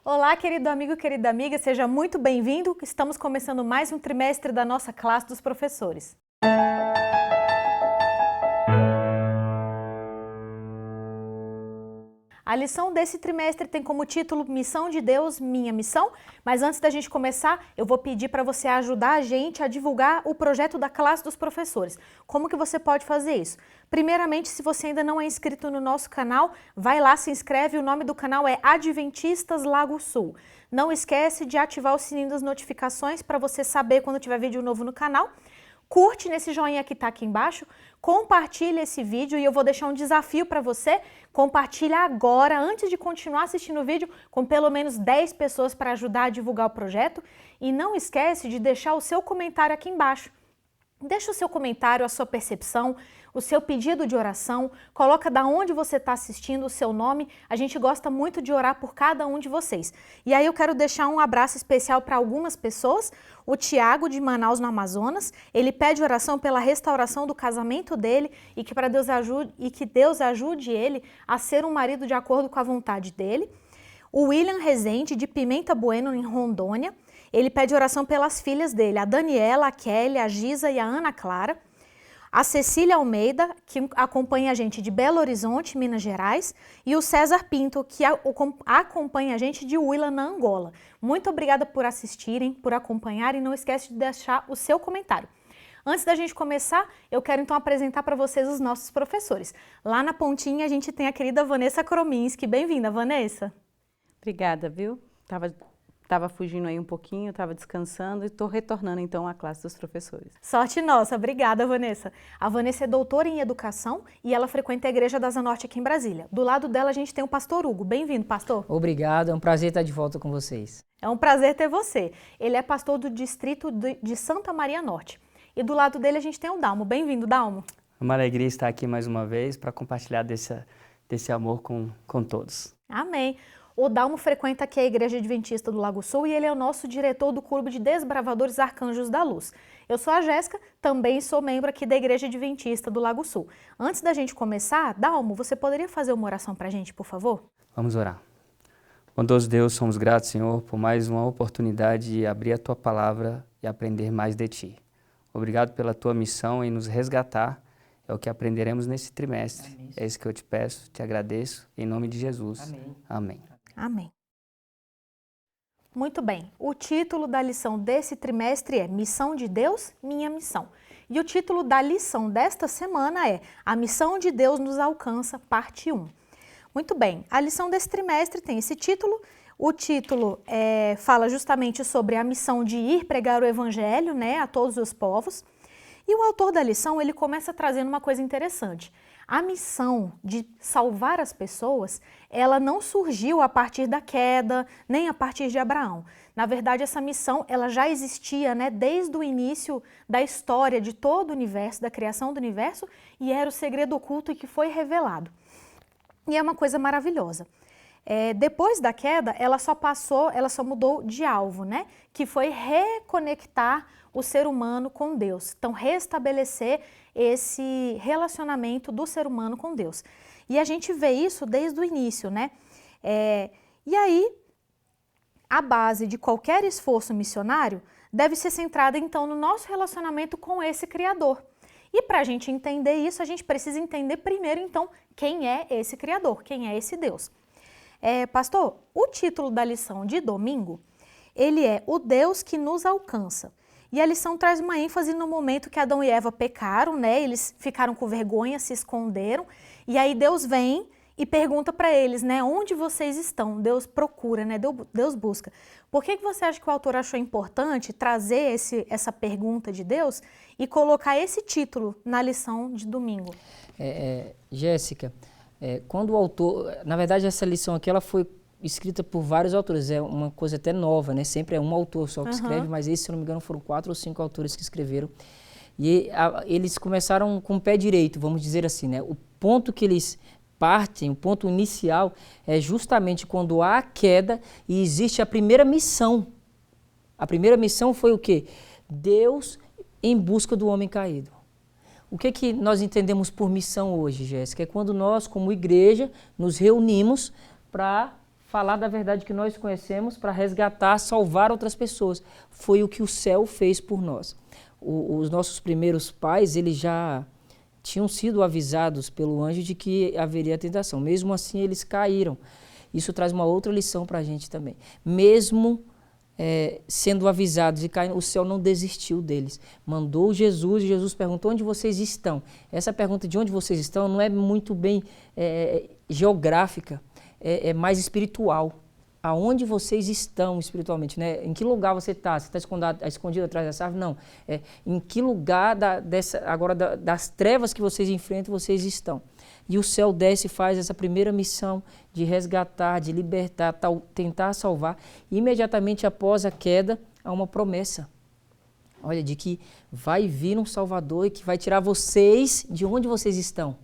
Olá, querido amigo, querida amiga, seja muito bem-vindo. Estamos começando mais um trimestre da nossa classe dos professores. A lição desse trimestre tem como título Missão de Deus, Minha Missão, mas antes da gente começar, eu vou pedir para você ajudar a gente a divulgar o projeto da classe dos professores. Como que você pode fazer isso? Primeiramente, se você ainda não é inscrito no nosso canal, vai lá, se inscreve, o nome do canal é Adventistas Lago Sul. Não esquece de ativar o sininho das notificações para você saber quando tiver vídeo novo no canal. Curte nesse joinha que está aqui embaixo, compartilha esse vídeo e eu vou deixar um desafio para você. Compartilha agora, antes de continuar assistindo o vídeo, com pelo menos 10 pessoas para ajudar a divulgar o projeto. E não esquece de deixar o seu comentário aqui embaixo. Deixa o seu comentário, a sua percepção, o seu pedido de oração, coloca da onde você está assistindo, o seu nome. A gente gosta muito de orar por cada um de vocês. E aí eu quero deixar um abraço especial para algumas pessoas. O Tiago, de Manaus, no Amazonas, ele pede oração pela restauração do casamento dele e que Deus ajude ele a ser um marido de acordo com a vontade dele. O William Rezende, de Pimenta Bueno, em Rondônia, ele pede oração pelas filhas dele, a Daniela, a Kelly, a Giza e a Ana Clara. A Cecília Almeida, que acompanha a gente de Belo Horizonte, Minas Gerais, e o César Pinto, que acompanha a gente de Huila, na Angola. Muito obrigada por assistirem, por acompanharem, não esquece de deixar o seu comentário. Antes da gente começar, eu quero então apresentar para vocês os nossos professores. Lá na pontinha a gente tem a querida Vanessa Krominski. Bem-vinda, Vanessa. Obrigada, viu? Tava fugindo aí um pouquinho, estava descansando e estou retornando então à classe dos professores. Sorte nossa, obrigada, Vanessa. A Vanessa é doutora em educação e ela frequenta a Igreja da Asa Norte aqui em Brasília. Do lado dela a gente tem o pastor Hugo. Bem-vindo, pastor. Obrigado, é um prazer estar de volta com vocês. É um prazer ter você. Ele é pastor do distrito de Santa Maria Norte. E do lado dele a gente tem o Dalmo. Bem-vindo, Dalmo. É uma alegria estar aqui mais uma vez para compartilhar desse amor com todos. Amém. O Dalmo frequenta aqui a Igreja Adventista do Lago Sul e ele é o nosso diretor do Clube de Desbravadores Arcanjos da Luz. Eu sou a Jéssica, também sou membro aqui da Igreja Adventista do Lago Sul. Antes da gente começar, Dalmo, você poderia fazer uma oração para a gente, por favor? Vamos orar. Bondoso Deus, somos gratos, Senhor, por mais uma oportunidade de abrir a Tua Palavra e aprender mais de Ti. Obrigado pela Tua missão em nos resgatar. É o que aprenderemos nesse trimestre. Amém. É isso que eu te peço, te agradeço, em nome de Jesus. Amém. Amém. Amém. Muito bem, o título da lição desse trimestre é Missão de Deus, Minha Missão. E o título da lição desta semana é A Missão de Deus nos Alcança, parte 1. Muito bem, a lição desse trimestre tem esse título. O título fala justamente sobre a missão de ir pregar o evangelho, a todos os povos. E o autor da lição, ele começa trazendo uma coisa interessante. A missão de salvar as pessoas, ela não surgiu a partir da queda, nem a partir de Abraão. Na verdade, essa missão, ela já existia, desde o início da história de todo o universo, da criação do universo, e era o segredo oculto que foi revelado. E é uma coisa maravilhosa. Depois da queda, ela só mudou de alvo, que foi reconectar o ser humano com Deus. Então, restabelecer esse relacionamento do ser humano com Deus. E a gente vê isso desde o início, E aí, a base de qualquer esforço missionário deve ser centrada, então, no nosso relacionamento com esse Criador. E para a gente entender isso, a gente precisa entender primeiro, então, quem é esse Criador, quem é esse Deus. Pastor, o título da lição de domingo, ele é O Deus que nos alcança. E a lição traz uma ênfase no momento que Adão e Eva pecaram, eles ficaram com vergonha, se esconderam, e aí Deus vem e pergunta para eles, onde vocês estão? Deus procura, Deus busca. Por que você acha que o autor achou importante trazer essa pergunta de Deus e colocar esse título na lição de domingo? Jéssica, quando o autor, na verdade essa lição aqui ela foi escrita por vários autores, é uma coisa até nova, sempre é um autor só que escreve, mas esse, se eu não me engano, foram 4 ou 5 autores que escreveram. E eles começaram com o pé direito, vamos dizer assim, O ponto que eles partem, o ponto inicial, é justamente quando há a queda e existe a primeira missão. A primeira missão foi o quê? Deus em busca do homem caído. O que nós entendemos por missão hoje, Jéssica? É quando nós, como igreja, nos reunimos para falar da verdade que nós conhecemos para resgatar, salvar outras pessoas. Foi o que o céu fez por nós. Os nossos primeiros pais, eles já tinham sido avisados pelo anjo de que haveria tentação. Mesmo assim, eles caíram. Isso traz uma outra lição para a gente também. Mesmo sendo avisados e caindo, o céu não desistiu deles. Mandou Jesus e Jesus perguntou: onde vocês estão? Essa pergunta de onde vocês estão não é muito bem geográfica, é mais espiritual. Aonde vocês estão espiritualmente, né? Em que lugar você está? Você está escondido atrás dessa árvore? Não. Em que lugar das trevas que vocês enfrentam, vocês estão? E o céu desce e faz essa primeira missão de resgatar, de libertar, tentar salvar. E imediatamente após a queda, há uma promessa. Olha, de que vai vir um Salvador e que vai tirar vocês de onde vocês estão.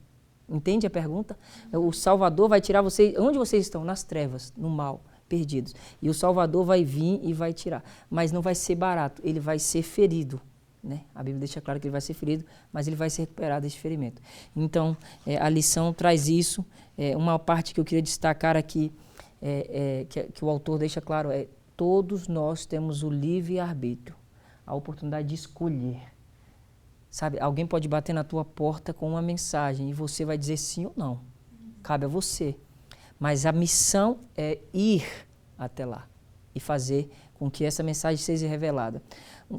Entende a pergunta? O Salvador vai tirar vocês... Onde vocês estão? Nas trevas, no mal, perdidos. E o Salvador vai vir e vai tirar. Mas não vai ser barato, ele vai ser ferido. Né? A Bíblia deixa claro que ele vai ser ferido, mas ele vai se recuperar desse ferimento. Então, a lição traz isso. Uma parte que eu queria destacar aqui, que o autor deixa claro, todos nós temos o livre-arbítrio, a oportunidade de escolher. Sabe, alguém pode bater na tua porta com uma mensagem e você vai dizer sim ou não. Cabe a você. Mas a missão é ir até lá e fazer com que essa mensagem seja revelada.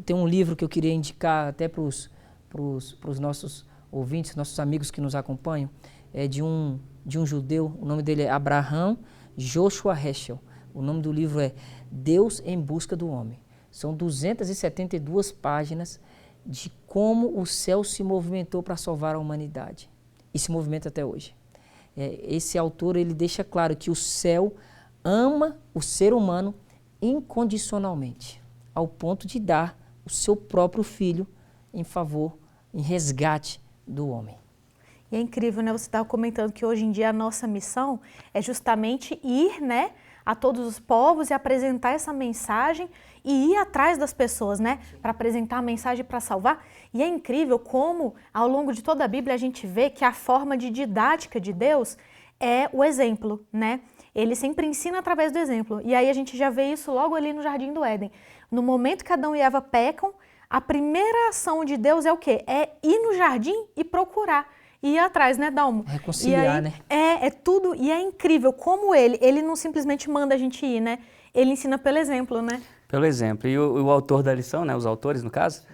Tem um livro que eu queria indicar até para os nossos ouvintes, nossos amigos que nos acompanham, de um judeu, o nome dele é Abraham Joshua Heschel. O nome do livro é Deus em Busca do Homem. São 272 páginas de como o céu se movimentou para salvar a humanidade. E se movimenta até hoje. Esse autor, ele deixa claro que o céu ama o ser humano incondicionalmente, ao ponto de dar o seu próprio filho em resgate do homem. E é incrível, né? Você estava comentando que hoje em dia a nossa missão é justamente ir, né, a todos os povos e apresentar essa mensagem e ir atrás das pessoas, né, para apresentar a mensagem para salvar. E é incrível como, ao longo de toda a Bíblia, a gente vê que a forma de didática de Deus é o exemplo, né? Ele sempre ensina através do exemplo. E aí a gente já vê isso logo ali no Jardim do Éden. No momento que Adão e Eva pecam, a primeira ação de Deus é o quê? É ir no jardim e procurar. E ir atrás, né, Dalmo? Reconciliar, né? É tudo. E é incrível como ele não simplesmente manda a gente ir, né? Ele ensina pelo exemplo, né? Pelo exemplo. E o autor da lição, né, os autores no caso,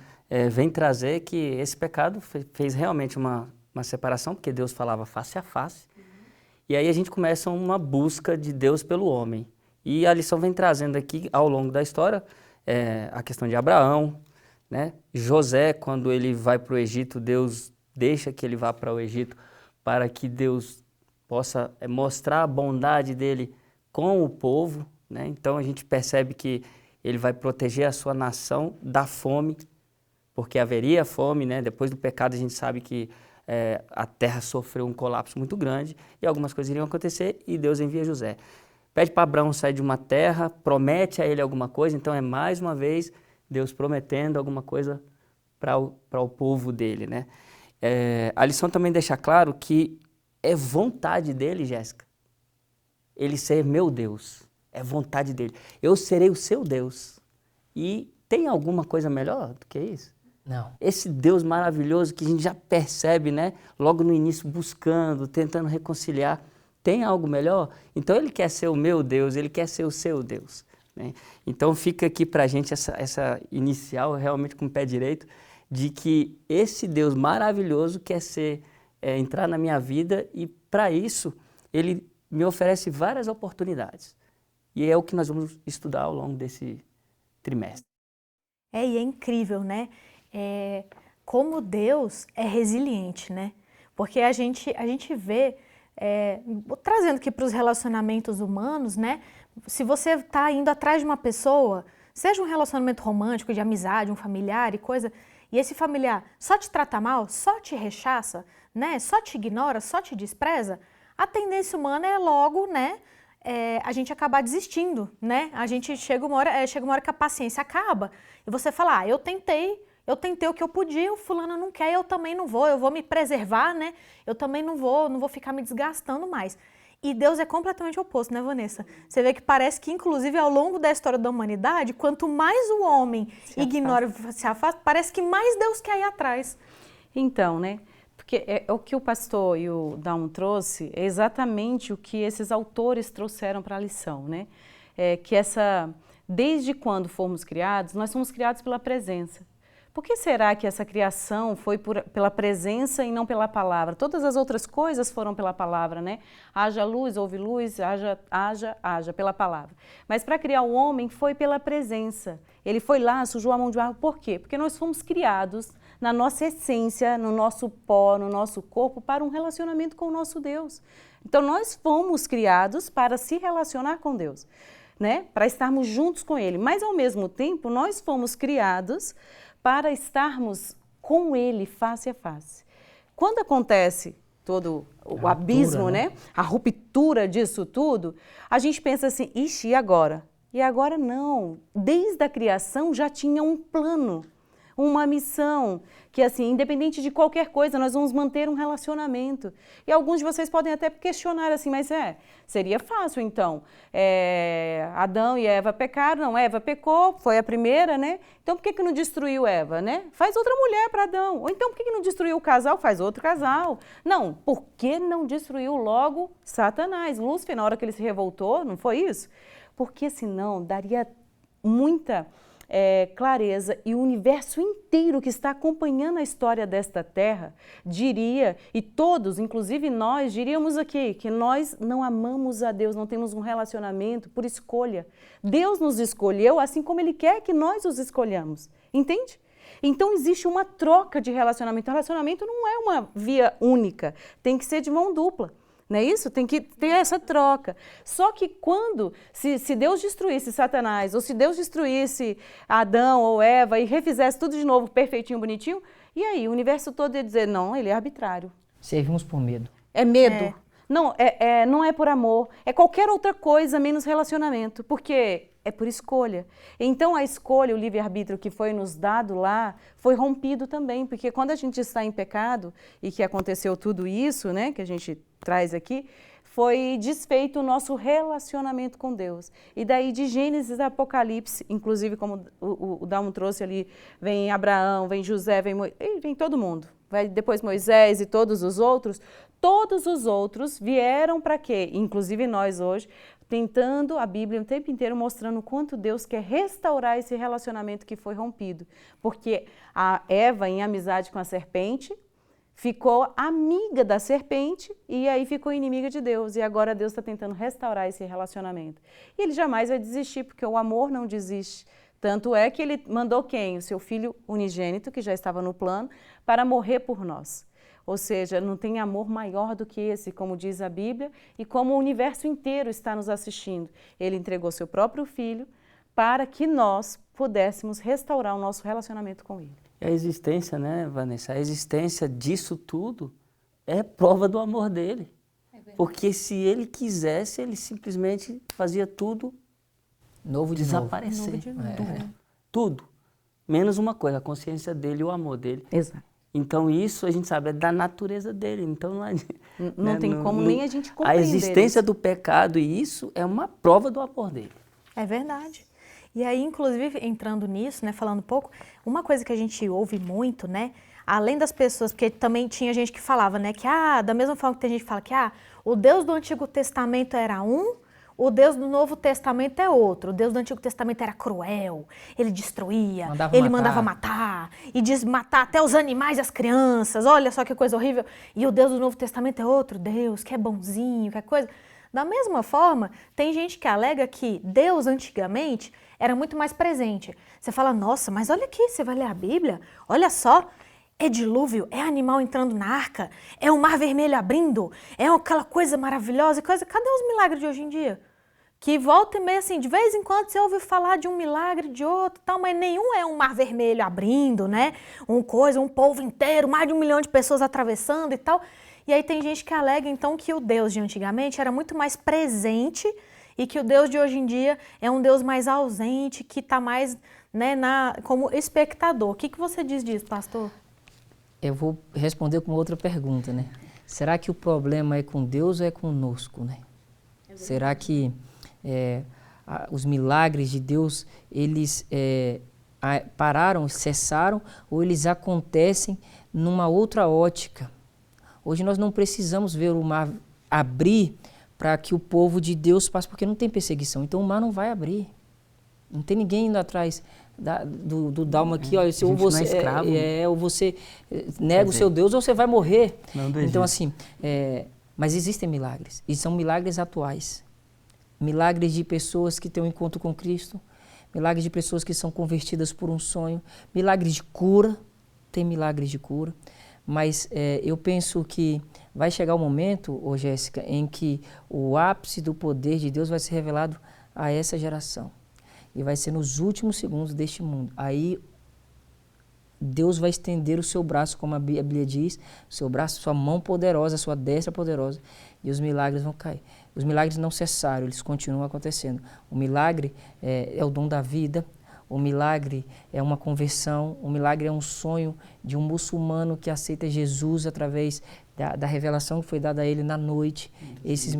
vem trazer que esse pecado fez realmente uma separação, porque Deus falava face a face. E aí a gente começa uma busca de Deus pelo homem. E a lição vem trazendo aqui, ao longo da história, a questão de Abraão, né? José, quando ele vai para o Egito, Deus deixa que ele vá para o Egito para que Deus possa mostrar a bondade dele com o povo, né? Então a gente percebe que ele vai proteger a sua nação da fome, porque haveria fome, né? Depois do pecado a gente sabe que a terra sofreu um colapso muito grande e algumas coisas iriam acontecer e Deus envia José. Pede para Abraão sair de uma terra, promete a ele alguma coisa, então é mais uma vez Deus prometendo alguma coisa para o povo dele, né? A lição também deixa claro que é vontade dele, Jéssica, ele ser meu Deus, é vontade dele. Eu serei o seu Deus. E tem alguma coisa melhor do que isso? Não. Esse Deus maravilhoso que a gente já percebe, né? Logo no início, buscando, tentando reconciliar. Tem algo melhor? Então ele quer ser o meu Deus, ele quer ser o seu Deus, né? Então fica aqui para a gente essa inicial, realmente com o pé direito, de que esse Deus maravilhoso quer entrar na minha vida e para isso ele me oferece várias oportunidades. E é o que nós vamos estudar ao longo desse trimestre. E é incrível, né? Como Deus é resiliente, né? Porque a gente vê, trazendo aqui para os relacionamentos humanos, né? Se você está indo atrás de uma pessoa, seja um relacionamento romântico, de amizade, um familiar e coisa, e esse familiar só te trata mal, só te rechaça, né? Só te ignora, só te despreza, a tendência humana é logo, né? A gente acabar desistindo, né? A gente chega uma hora que a paciência acaba e você fala, eu tentei o que eu podia, o fulano não quer, eu também não vou, eu vou me preservar, né? Eu também não vou ficar me desgastando mais. E Deus é completamente oposto, né, Vanessa? Você vê que parece que, inclusive, ao longo da história da humanidade, quanto mais o homem ignora, se afasta, parece que mais Deus quer ir atrás. Então, né? Porque o que o pastor e o Dalmo trouxe é exatamente o que esses autores trouxeram para a lição, né? Que desde quando fomos criados, nós somos criados pela presença. Por que será que essa criação foi pela presença e não pela palavra? Todas as outras coisas foram pela palavra, né? Haja luz, houve luz, haja, pela palavra. Mas para criar o homem foi pela presença. Ele foi lá, sujou a mão de barro. Por quê? Porque nós fomos criados na nossa essência, no nosso pó, no nosso corpo, para um relacionamento com o nosso Deus. Então nós fomos criados para se relacionar com Deus, né? Para estarmos juntos com Ele. Mas ao mesmo tempo nós fomos criados para estarmos com Ele face a face. Quando acontece todo o abismo, né? A ruptura disso tudo, a gente pensa assim, ixi, e agora? E agora não. Desde a criação já tinha um plano, uma missão, que assim, independente de qualquer coisa, nós vamos manter um relacionamento. E alguns de vocês podem até questionar assim, mas seria fácil então. Adão e Eva pecaram, não, Eva pecou, foi a primeira, né? Então por que não destruiu Eva, né? Faz outra mulher para Adão. Ou então por que não destruiu o casal? Faz outro casal. Não, por que não destruiu logo Satanás? Lúcifer, na hora que ele se revoltou, não foi isso? Porque senão daria muita clareza, e o universo inteiro que está acompanhando a história desta terra diria, e todos, inclusive nós, diríamos aqui que nós não amamos a Deus, não temos um relacionamento por escolha. Deus nos escolheu assim como Ele quer que nós os escolhamos, entende? Então existe uma troca de relacionamento. O relacionamento não é uma via única, tem que ser de mão dupla. Não é isso? Tem que ter essa troca. Só que se Deus destruísse Satanás, ou se Deus destruísse Adão ou Eva e refizesse tudo de novo, perfeitinho, bonitinho, e aí o universo todo ia dizer, não, ele é arbitrário. Servimos por medo. É medo. Não, não é por amor, é qualquer outra coisa menos relacionamento, porque é por escolha. Então a escolha, o livre-arbítrio que foi nos dado lá, foi rompido também, porque quando a gente está em pecado, e que aconteceu tudo isso, né, que a gente traz aqui, foi desfeito o nosso relacionamento com Deus. E daí de Gênesis a Apocalipse, inclusive como o Dalmo trouxe ali, vem Abraão, vem José, vem todo mundo. Vai depois Moisés e todos os outros vieram para quê? Inclusive nós hoje, tentando a Bíblia o tempo inteiro mostrando o quanto Deus quer restaurar esse relacionamento que foi rompido. Porque a Eva, em amizade com a serpente, ficou amiga da serpente e aí ficou inimiga de Deus. E agora Deus está tentando restaurar esse relacionamento. E Ele jamais vai desistir, porque o amor não desiste. Tanto é que Ele mandou quem? O seu Filho unigênito, que já estava no plano, para morrer por nós. Ou seja, não tem amor maior do que esse, como diz a Bíblia, e como o universo inteiro está nos assistindo. Ele entregou seu próprio Filho para que nós pudéssemos restaurar o nosso relacionamento com Ele. E a existência, né, Vanessa? A existência disso tudo é prova do amor dele. Porque se ele quisesse, ele simplesmente fazia tudo Novo de desaparecer. Novo de novo. Tudo. Menos uma coisa, a consciência dele e o amor dele. Exato. Então isso a gente sabe, é da natureza dele. Então Não tem como nem a gente compreender. A existência do pecado, e isso é uma prova do amor dele. É verdade. E aí, inclusive, entrando nisso, né, falando um pouco, uma coisa que a gente ouve muito, né, além das pessoas, porque também tinha gente que falava, né, que da mesma forma que tem gente que fala que o Deus do Antigo Testamento era um, o Deus do Novo Testamento é outro. O Deus do Antigo Testamento era cruel, ele destruía, mandava matar, e diz matar até os animais e as crianças, olha só que coisa horrível. E o Deus do Novo Testamento é outro Deus, que é bonzinho, que é coisa... Da mesma forma, tem gente que alega que Deus antigamente era muito mais presente. Você fala, nossa, mas olha aqui, você vai ler a Bíblia, olha só, é dilúvio, é animal entrando na arca, é o mar vermelho abrindo, é aquela coisa maravilhosa, cadê os milagres de hoje em dia? Que volta e meia, assim, de vez em quando você ouve falar de um milagre, de outro, tal, mas nenhum é um mar vermelho abrindo, né? Um povo inteiro, mais de 1 milhão de pessoas atravessando e tal. E aí tem gente que alega, então, que o Deus de antigamente era muito mais presente e que o Deus de hoje em dia é um Deus mais ausente, que está mais, né, como espectador. O que você diz disso, pastor? Eu vou responder com outra pergunta, né? Será que o problema é com Deus ou é conosco, né? Será que os milagres de Deus, eles pararam, cessaram, ou eles acontecem numa outra ótica? Hoje nós não precisamos ver o mar abrir para que o povo de Deus passe, porque não tem perseguição. Então o mar não vai abrir. Não tem ninguém indo atrás do Dalma aqui, olha, se ou você não é escravo. Ou você nega o seu Deus ou você vai morrer. Então assim, mas existem milagres, e são milagres atuais. Milagres de pessoas que têm um encontro com Cristo, milagres de pessoas que são convertidas por um sonho, milagres de cura, tem milagres de cura, mas eu penso que vai chegar o momento, Jéssica, em que o ápice do poder de Deus vai ser revelado a essa geração. E vai ser nos últimos segundos deste mundo. Aí Deus vai estender o seu braço, como a Bíblia diz, o seu braço, sua mão poderosa, sua destra poderosa, e os milagres vão cair. Os milagres não cessaram, eles continuam acontecendo. O milagre é o dom da vida, o milagre é uma conversão, o milagre é um sonho de um muçulmano que aceita Jesus através da revelação que foi dada a ele na noite. Esses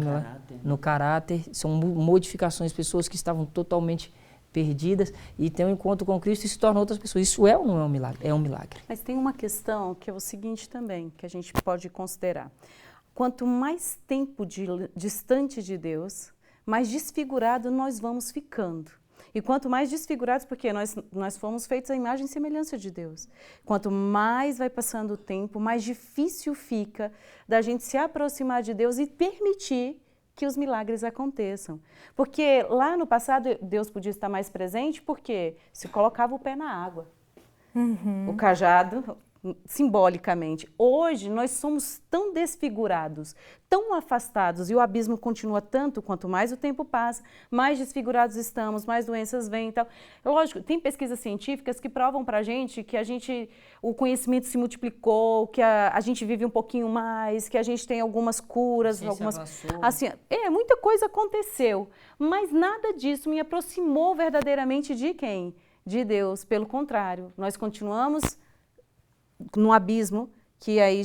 no caráter, são modificações, pessoas que estavam totalmente perdidas e têm um encontro com Cristo e se tornam outras pessoas. Isso é ou não é um milagre? É um milagre. Mas tem uma questão que é o seguinte também, que a gente pode considerar. Quanto mais tempo distante de Deus, mais desfigurado nós vamos ficando. E quanto mais desfigurados, porque nós fomos feitos à imagem e semelhança de Deus. Quanto mais vai passando o tempo, mais difícil fica da gente se aproximar de Deus e permitir que os milagres aconteçam. Porque lá no passado Deus podia estar mais presente porque se colocava o pé na água. O cajado, simbolicamente. Hoje nós somos tão desfigurados, tão afastados, e o abismo continua tanto, quanto mais o tempo passa, mais desfigurados estamos, mais doenças vêm e tal. Lógico, tem pesquisas científicas que provam pra gente que o conhecimento se multiplicou, que a gente vive um pouquinho mais, que a gente tem algumas curas, assim, muita coisa aconteceu, mas nada disso me aproximou verdadeiramente de quem? De Deus. Pelo contrário, nós continuamos no abismo, que aí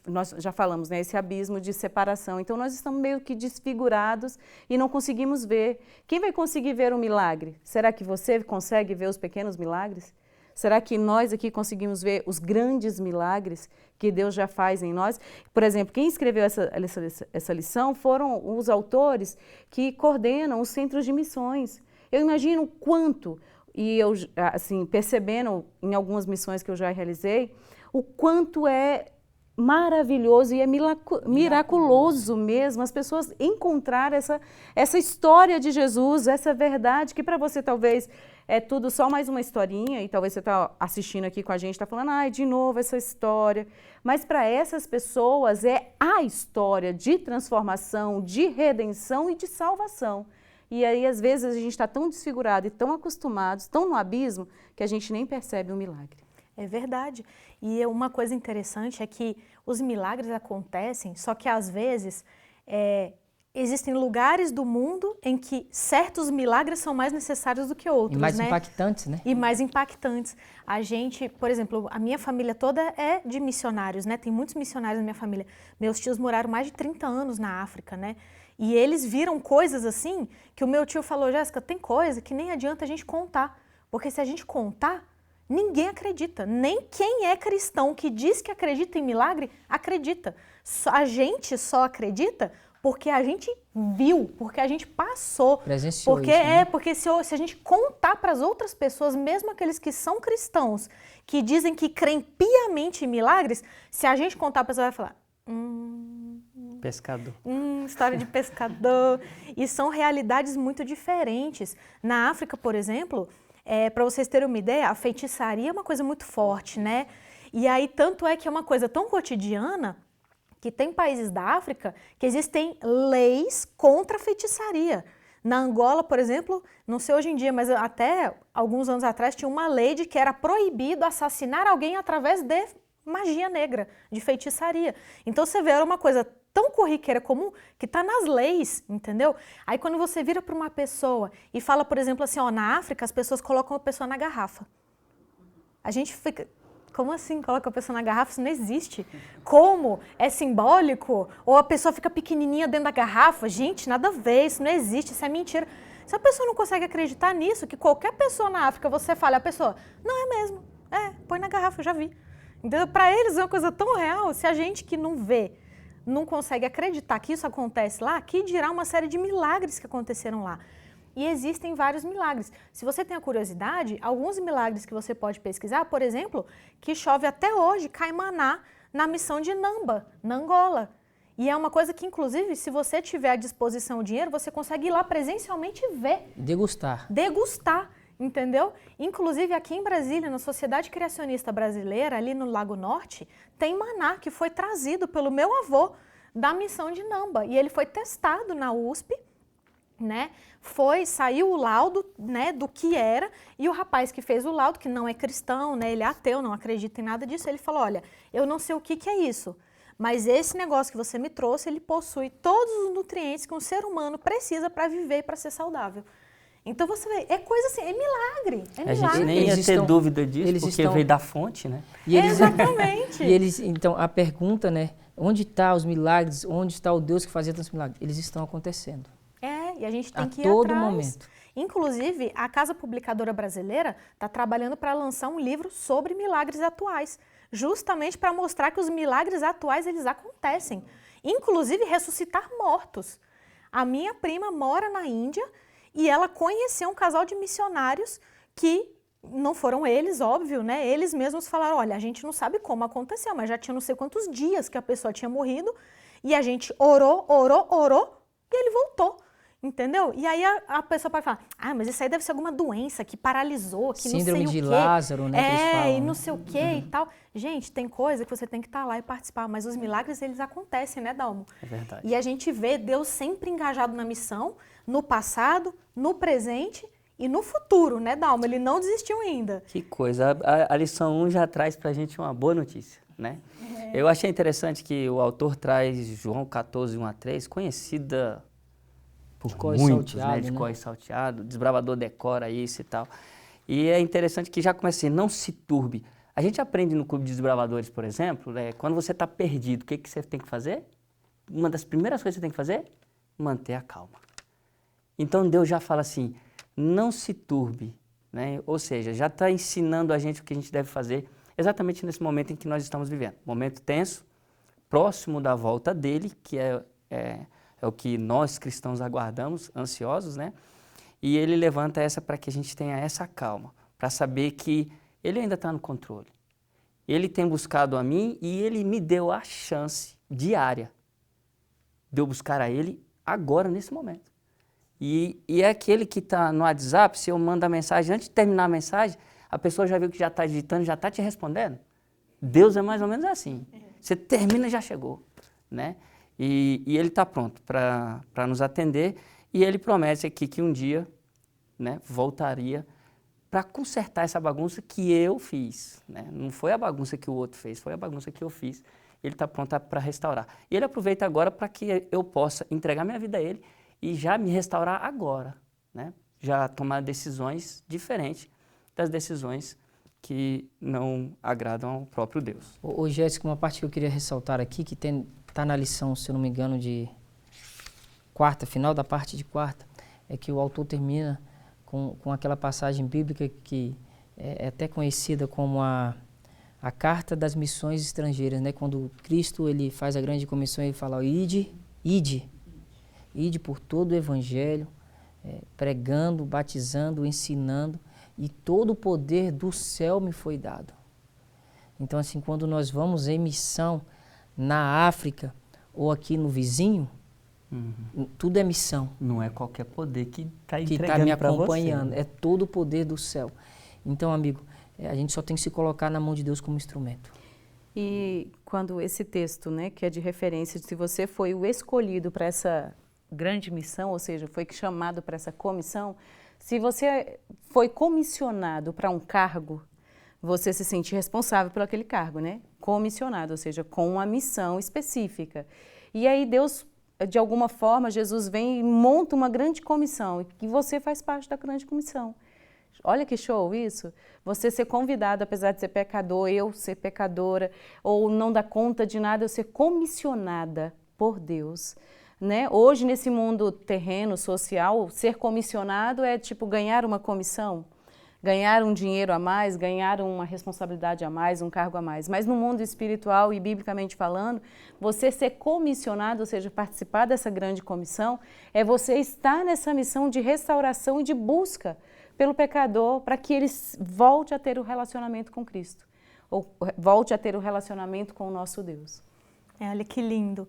nós já falamos, né, esse abismo de separação. Então nós estamos meio que desfigurados e não conseguimos ver. Quem vai conseguir ver um milagre? Será que você consegue ver os pequenos milagres? Será que nós aqui conseguimos ver os grandes milagres que Deus já faz em nós? Por exemplo, quem escreveu essa lição foram os autores que coordenam os centros de missões. Eu imagino quanto, e eu assim, percebendo em algumas missões que eu já realizei, o quanto é maravilhoso e é miraculoso mesmo as pessoas encontrar essa história de Jesus, essa verdade que para você talvez é tudo só mais uma historinha, e talvez você está assistindo aqui com a gente, está falando, de novo essa história, mas para essas pessoas é a história de transformação, de redenção e de salvação. E aí às vezes a gente está tão desfigurado e tão acostumados, tão no abismo, que a gente nem percebe o milagre. É verdade. E uma coisa interessante é que os milagres acontecem, só que às vezes existem lugares do mundo em que certos milagres são mais necessários do que outros. E mais impactantes, né? E mais impactantes. A gente, por exemplo, a minha família toda é de missionários, né? Tem muitos missionários na minha família. Meus tios moraram mais de 30 anos na África, né? E eles viram coisas assim que o meu tio falou, Jéssica, tem coisa que nem adianta a gente contar. Porque se a gente contar, ninguém acredita, nem quem é cristão que diz que acredita em milagre, acredita. A gente só acredita porque a gente viu, porque a gente passou. Presenciou porque isso, né? Porque se a gente contar para as outras pessoas, mesmo aqueles que são cristãos, que dizem que creem piamente em milagres, se a gente contar, a pessoa vai falar, pescador. História de pescador. E são realidades muito diferentes. Na África, por exemplo, para vocês terem uma ideia, a feitiçaria é uma coisa muito forte, né? E aí, tanto é que é uma coisa tão cotidiana que tem países da África que existem leis contra a feitiçaria. Na Angola, por exemplo, não sei hoje em dia, mas até alguns anos atrás tinha uma lei de que era proibido assassinar alguém através de magia negra, de feitiçaria. Então você vê, era uma coisa tão corriqueira, comum, que está nas leis, entendeu? Aí quando você vira para uma pessoa e fala, por exemplo, assim, na África as pessoas colocam a pessoa na garrafa. A gente fica, Como assim coloca a pessoa na garrafa? Isso não existe. Como? É simbólico? Ou a pessoa fica pequenininha dentro da garrafa? Gente, nada a ver, isso não existe, isso é mentira. Se a pessoa não consegue acreditar nisso, que qualquer pessoa na África, você fala, a pessoa, não, é mesmo, põe na garrafa, eu já vi. Então, para eles é uma coisa tão real, se a gente que não vê, não consegue acreditar que isso acontece lá, que dirá uma série de milagres que aconteceram lá. E existem vários milagres. Se você tem a curiosidade, alguns milagres que você pode pesquisar, por exemplo, que chove até hoje, cai maná na missão de Namba, na Angola. E é uma coisa que, inclusive, se você tiver à disposição o dinheiro, você consegue ir lá presencialmente ver. Degustar. Degustar, entendeu? Inclusive, aqui em Brasília, na Sociedade Criacionista Brasileira, ali no Lago Norte, tem maná que foi trazido pelo meu avô da missão de Namba. E ele foi testado na USP, né? Saiu o laudo, né, do que era, e o rapaz que fez o laudo, que não é cristão, né, ele é ateu, não acredita em nada disso, ele falou, olha, eu não sei o que é isso, mas esse negócio que você me trouxe, ele possui todos os nutrientes que um ser humano precisa para viver e para ser saudável. Então você vê, é coisa assim, é milagre, é milagre. A gente nem ia ter dúvida disso, porque veio da fonte, né? Exatamente. E eles, então, a pergunta, né, onde estão os milagres, onde está o Deus que fazia tantos milagres? Eles estão acontecendo. E a gente tem que ir todo atrás. Momento. Inclusive, a Casa Publicadora Brasileira está trabalhando para lançar um livro sobre milagres atuais, justamente para mostrar que os milagres atuais eles acontecem, inclusive ressuscitar mortos. A minha prima mora na Índia e ela conheceu um casal de missionários que não foram eles, óbvio, né? Eles mesmos falaram, olha, a gente não sabe como aconteceu, mas já tinha não sei quantos dias que a pessoa tinha morrido e a gente orou e ele voltou. Entendeu? E aí a pessoa pode falar, mas isso aí deve ser alguma doença que paralisou, que Síndrome não sei o quê. de Lázaro, né? Que eles falam, e não sei o quê e tal. Gente, tem coisa que você tem que estar lá e participar, mas os milagres, eles acontecem, né, Dalmo? É verdade. E a gente vê Deus sempre engajado na missão, no passado, no presente e no futuro, né, Dalmo? Ele não desistiu ainda. Que coisa. A lição 1 já traz pra gente uma boa notícia, né? Eu achei interessante que o autor traz João 14, 1-3, conhecida por muitos, né? De cor salteado, desbravador decora isso e tal. E é interessante que já começa assim, não se turbe. A gente aprende no Clube de Desbravadores, por exemplo, quando você está perdido, o que você tem que fazer? Uma das primeiras coisas que você tem que fazer? Manter a calma. Então Deus já fala assim, não se turbe, né? Ou seja, já está ensinando a gente o que a gente deve fazer exatamente nesse momento em que nós estamos vivendo. Momento tenso, próximo da volta dele, que é o que nós cristãos aguardamos, ansiosos, né? E ele levanta essa para que a gente tenha essa calma, para saber que ele ainda está no controle. Ele tem buscado a mim e ele me deu a chance diária de eu buscar a ele agora, nesse momento. E é aquele que está no WhatsApp, se eu mando a mensagem, antes de terminar a mensagem, a pessoa já viu que já está digitando, já está te respondendo. Deus é mais ou menos assim. Você termina e já chegou, né? E ele está pronto para nos atender e ele promete aqui que um dia, né, voltaria para consertar essa bagunça que eu fiz, né? Não foi a bagunça que o outro fez, foi a bagunça que eu fiz. Ele está pronto para restaurar. E ele aproveita agora para que eu possa entregar minha vida a ele e já me restaurar agora, né? Já tomar decisões diferentes das decisões que não agradam ao próprio Deus. Ô Jéssica, uma parte que eu queria ressaltar aqui, que está na lição, se eu não me engano, de quarta, final da parte de quarta, é que o autor termina com aquela passagem bíblica que é até conhecida como a carta das missões estrangeiras, né? Quando Cristo ele faz a grande comissão, ele fala, ide por todo o evangelho, pregando, batizando, ensinando, e todo o poder do céu me foi dado. Então, assim, quando nós vamos em missão na África ou aqui no vizinho, tudo é missão. Não é qualquer poder que está me acompanhando, é todo o poder do céu. Então, amigo, a gente só tem que se colocar na mão de Deus como instrumento. E quando esse texto, né, que é de referência, se você foi o escolhido para essa grande missão, ou seja, foi chamado para essa comissão, se você foi comissionado para um cargo, você se sente responsável por aquele cargo, né? Comissionado, ou seja, com uma missão específica. E aí Deus, de alguma forma, Jesus vem e monta uma grande comissão, e você faz parte da grande comissão. Olha que show isso. Você ser convidado, apesar de ser pecador, eu ser pecadora, ou não dar conta de nada, eu ser comissionada por Deus. Né? Hoje, nesse mundo terreno, social, ser comissionado é tipo ganhar uma comissão, ganhar um dinheiro a mais, ganhar uma responsabilidade a mais, um cargo a mais. Mas no mundo espiritual e biblicamente falando, você ser comissionado, ou seja, participar dessa grande comissão, é você estar nessa missão de restauração e de busca pelo pecador para que ele volte a ter o relacionamento com Cristo, ou volte a ter o relacionamento com o nosso Deus. Olha que lindo.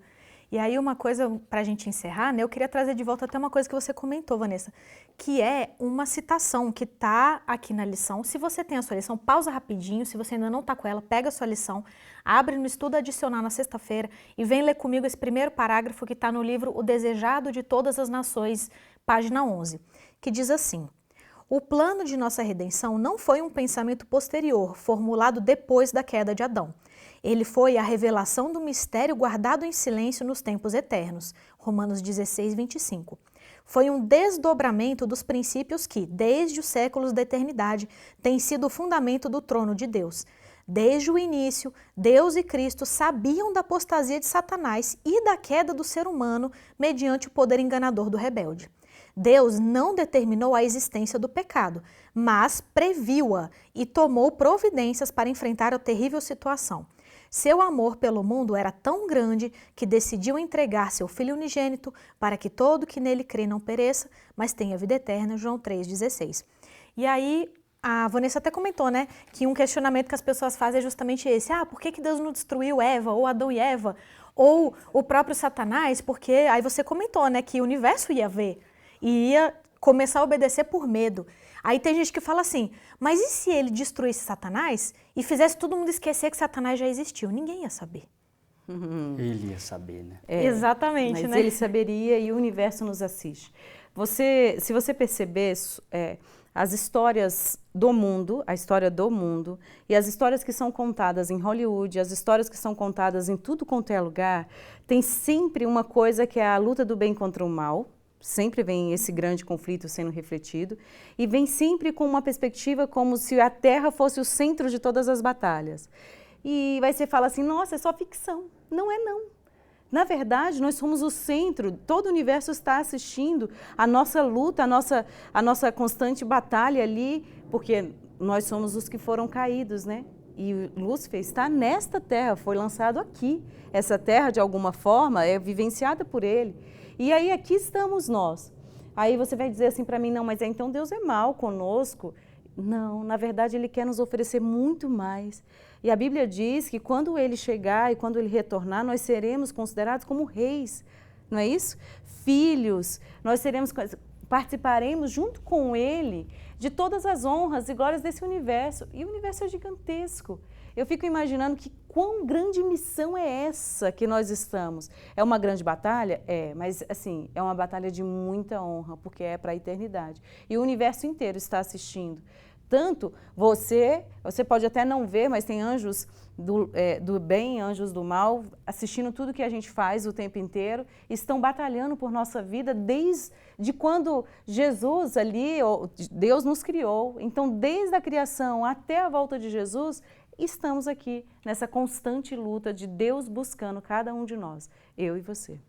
E aí uma coisa, para a gente encerrar, né, eu queria trazer de volta até uma coisa que você comentou, Vanessa, que é uma citação que está aqui na lição. Se você tem a sua lição, pausa rapidinho, se você ainda não está com ela, pega a sua lição, abre no Estudo Adicional na sexta-feira e vem ler comigo esse primeiro parágrafo que está no livro O Desejado de Todas as Nações, página 11, que diz assim: o plano de nossa redenção não foi um pensamento posterior, formulado depois da queda de Adão. Ele foi a revelação do mistério guardado em silêncio nos tempos eternos. Romanos 16, 25. Foi um desdobramento dos princípios que, desde os séculos da eternidade, têm sido o fundamento do trono de Deus. Desde o início, Deus e Cristo sabiam da apostasia de Satanás e da queda do ser humano mediante o poder enganador do rebelde. Deus não determinou a existência do pecado, mas previu-a e tomou providências para enfrentar a terrível situação. Seu amor pelo mundo era tão grande que decidiu entregar seu Filho unigênito para que todo que nele crê não pereça, mas tenha vida eterna, João 3,16. E aí, a Vanessa até comentou, né, que um questionamento que as pessoas fazem é justamente esse. Por que Deus não destruiu Eva, ou Adão e Eva, ou o próprio Satanás? Porque aí você comentou, né, que o universo ia ver e ia começar a obedecer por medo. Aí tem gente que fala assim, mas e se ele destruísse Satanás e fizesse todo mundo esquecer que Satanás já existiu? Ninguém ia saber. Ele ia saber, né? Exatamente, mas né? ele saberia e o universo nos assiste. Se você perceber, as histórias do mundo, a história do mundo, e as histórias que são contadas em Hollywood, as histórias que são contadas em tudo quanto é lugar, tem sempre uma coisa que é a luta do bem contra o mal. Sempre vem esse grande conflito sendo refletido e vem sempre com uma perspectiva como se a Terra fosse o centro de todas as batalhas. E aí você fala assim, nossa, é só ficção. Não é não. Na verdade, nós somos o centro, todo o universo está assistindo a nossa luta, a nossa constante batalha ali, porque nós somos os que foram caídos, né? E Lúcifer está nesta Terra, foi lançado aqui. Essa Terra, de alguma forma, é vivenciada por ele. E aí aqui estamos nós. Aí você vai dizer assim para mim, não, mas então Deus é mau conosco. Não, na verdade Ele quer nos oferecer muito mais. E a Bíblia diz que quando Ele chegar e quando Ele retornar, nós seremos considerados como reis, não é isso? Filhos, nós participaremos junto com Ele de todas as honras e glórias desse universo. E o universo é gigantesco. Eu fico imaginando que quão grande missão é essa que nós estamos. É uma grande batalha? É, mas assim, é uma batalha de muita honra, porque é para a eternidade. E o universo inteiro está assistindo. Tanto você pode até não ver, mas tem anjos do bem, anjos do mal, assistindo tudo que a gente faz o tempo inteiro, estão batalhando por nossa vida desde quando Jesus ali, Deus nos criou. Então, desde a criação até a volta de Jesus, estamos aqui nessa constante luta de Deus buscando cada um de nós, eu e você.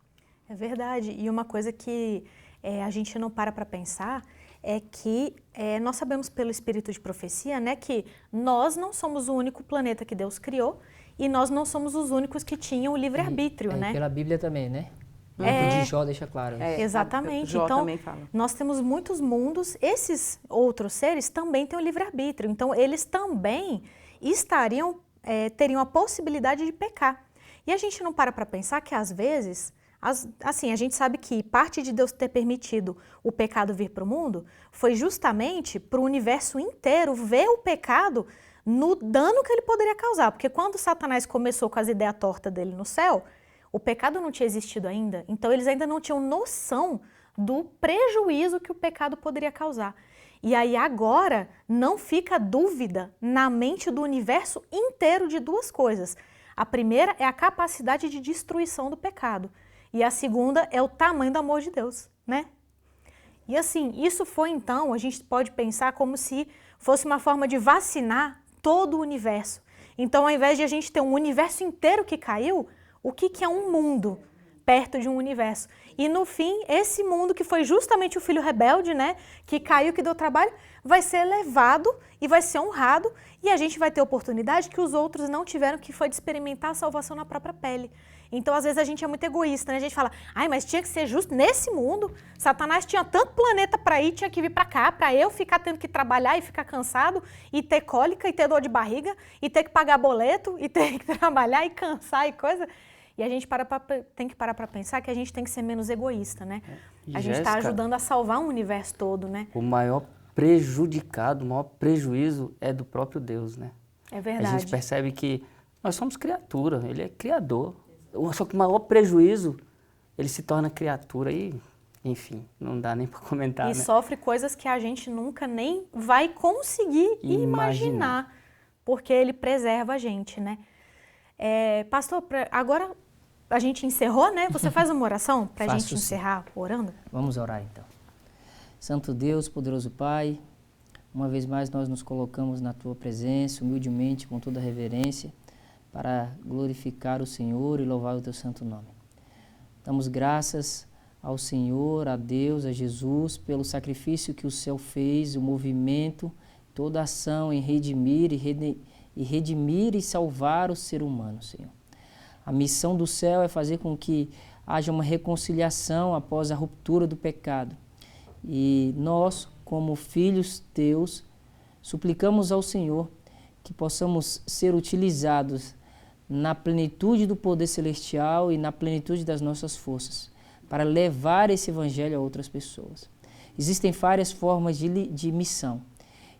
É verdade. E uma coisa que a gente não para pensar é que nós sabemos pelo espírito de profecia, né, que nós não somos o único planeta que Deus criou e nós não somos os únicos que tinham o livre-arbítrio, né? Pela Bíblia também, né? O de Jó deixa claro. Exatamente. Jó então, também fala. nós temos muitos mundos, esses outros seres também têm o livre-arbítrio, então eles também teriam a possibilidade de pecar. E a gente não para pensar que às vezes, assim, a gente sabe que parte de Deus ter permitido o pecado vir para o mundo foi justamente para o universo inteiro ver o pecado no dano que ele poderia causar. Porque quando Satanás começou com as ideias tortas dele no céu, o pecado não tinha existido ainda. Então eles ainda não tinham noção do prejuízo que o pecado poderia causar. E aí agora não fica dúvida na mente do universo inteiro de duas coisas. A primeira é a capacidade de destruição do pecado. E a segunda é o tamanho do amor de Deus, né? E assim, isso foi então, a gente pode pensar como se fosse uma forma de vacinar todo o universo. Então, ao invés de a gente ter um universo inteiro que caiu, o que é um mundo perto de um universo? E no fim, esse mundo que foi justamente o filho rebelde, né, que caiu, que deu trabalho, vai ser elevado e vai ser honrado, e a gente vai ter oportunidade que os outros não tiveram, que foi de experimentar a salvação na própria pele. Então, às vezes, a gente é muito egoísta, né? A gente fala, ai, mas tinha que ser justo nesse mundo. Satanás tinha tanto planeta para ir, tinha que vir para cá, para eu ficar tendo que trabalhar e ficar cansado, e ter cólica, e ter dor de barriga, e ter que pagar boleto, e ter que trabalhar e cansar e coisa. E a gente tem que parar para pensar que a gente tem que ser menos egoísta, né? A gente está ajudando a salvar o universo todo, né? O maior prejudicado, o maior prejuízo é do próprio Deus, né? É verdade. A gente percebe que nós somos criatura, ele é criador. Só que o maior prejuízo, ele se torna criatura e, enfim, não dá nem para comentar, E né? sofre coisas que a gente nunca nem vai conseguir imaginar, porque ele preserva a gente, né? Pastor, agora a gente encerrou, né? Você faz uma oração para a gente encerrar orando? Vamos orar então. Santo Deus, poderoso Pai, uma vez mais nós nos colocamos na Tua presença, humildemente, com toda reverência, para glorificar o Senhor e louvar o Teu santo nome. Damos graças ao Senhor, a Deus, a Jesus, pelo sacrifício que o céu fez, o movimento, toda a ação em redimir e salvar o ser humano, Senhor. A missão do céu é fazer com que haja uma reconciliação após a ruptura do pecado. E nós, como filhos teus, suplicamos ao Senhor que possamos ser utilizados na plenitude do poder celestial e na plenitude das nossas forças, para levar esse evangelho a outras pessoas. Existem várias formas de missão,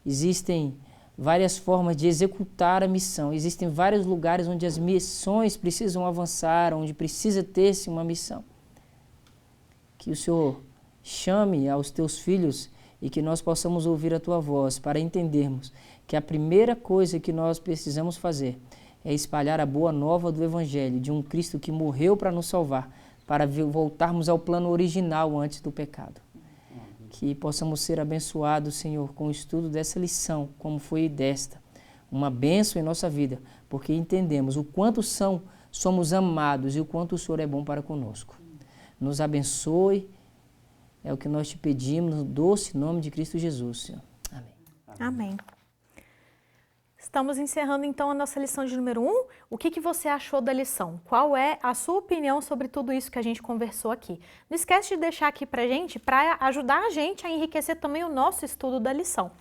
existem várias formas de executar a missão, existem vários lugares onde as missões precisam avançar, onde precisa ter-se uma missão. Que o Senhor chame aos teus filhos e que nós possamos ouvir a tua voz para entendermos que a primeira coisa que nós precisamos fazer é espalhar a boa nova do Evangelho, de um Cristo que morreu para nos salvar, para voltarmos ao plano original antes do pecado. Que possamos ser abençoados, Senhor, com o estudo dessa lição, como foi desta. Uma bênção em nossa vida, porque entendemos o quanto somos amados e o quanto o Senhor é bom para conosco. Nos abençoe, é o que nós te pedimos, no doce nome de Cristo Jesus, Senhor. Amém. Amém. Estamos encerrando então a nossa lição de número 1. O que você achou da lição? Qual é a sua opinião sobre tudo isso que a gente conversou aqui? Não esquece de deixar aqui pra gente, para ajudar a gente a enriquecer também o nosso estudo da lição.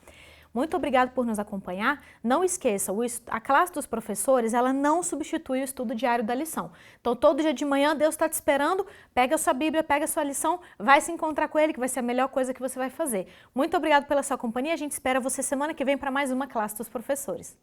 Muito obrigado por nos acompanhar. Não esqueça, a classe dos professores, ela não substitui o estudo diário da lição. Então, todo dia de manhã, Deus está te esperando, pega a sua Bíblia, pega a sua lição, vai se encontrar com Ele, que vai ser a melhor coisa que você vai fazer. Muito obrigado pela sua companhia, a gente espera você semana que vem para mais uma classe dos professores.